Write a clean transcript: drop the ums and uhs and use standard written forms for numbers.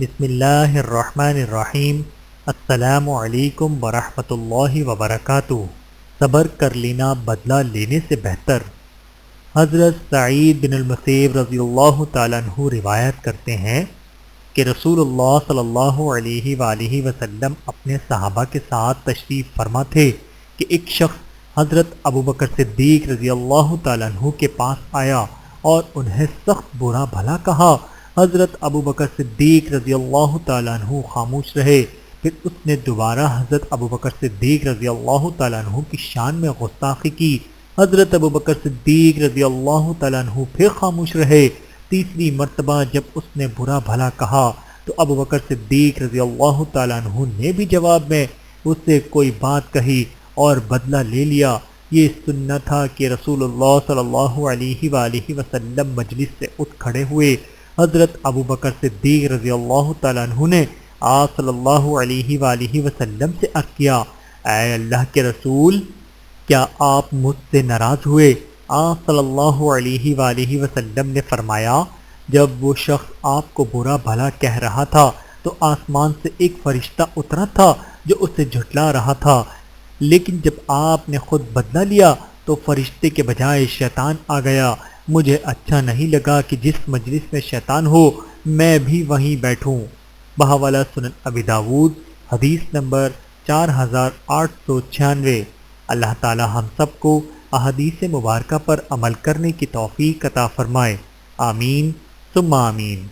بسم اللہ الرحمن الرحیم۔ السلام علیکم ورحمۃ اللہ وبرکاتہ۔ صبر کر لینا بدلہ لینے سے بہتر۔ حضرت سعید بن المسیب رضی اللہ تعالیٰ عنہ روایت کرتے ہیں کہ رسول اللہ صلی اللہ علیہ وآلہ وسلم اپنے صحابہ کے ساتھ تشریف فرما تھے کہ ایک شخص حضرت ابوبکر صدیق رضی اللہ تعالیٰ عنہ کے پاس آیا اور انہیں سخت برا بھلا کہا۔ حضرت ابوبکر صدیق رضی اللہ تعالیٰ عنہ خاموش رہے۔ پھر اس نے دوبارہ حضرت ابوبکر صدیق رضی اللہ تعالیٰ عنہ کی شان میں گستاخی کی۔ حضرت ابوبکر صدیق رضی اللہ تعالیٰ عنہ پھر خاموش رہے۔ تیسری مرتبہ جب اس نے برا بھلا کہا تو ابوبکر صدیق رضی اللہ تعالیٰ عنہ نے بھی جواب میں اس سے کوئی بات کہی اور بدلہ لے لیا۔ یہ سنت تھا کہ رسول اللہ صلی اللہ علیہ وآلہ وسلم مجلس سے اٹھ کھڑے ہوئے۔ حضرت ابوبکر صدیق رضی اللہ تعالیٰ عنہ نے آپ صلی اللہ علیہ وآلہ وسلم سے عرض کیا، اے اللہ کے رسول، کیا آپ مجھ سے ناراض ہوئے؟ آپ صلی اللہ علیہ وآلہ وسلم نے فرمایا، جب وہ شخص آپ کو برا بھلا کہہ رہا تھا تو آسمان سے ایک فرشتہ اترا تھا جو اسے جھٹلا رہا تھا، لیکن جب آپ نے خود بدلہ لیا تو فرشتے کے بجائے شیطان آ گیا۔ مجھے اچھا نہیں لگا کہ جس مجلس میں شیطان ہو میں بھی وہیں بیٹھوں۔ بحوالہ سنن ابی داود، حدیث نمبر 4896۔ اللہ تعالی ہم سب کو احادیث مبارکہ پر عمل کرنے کی توفیق عطا فرمائے، آمین ثم آمین۔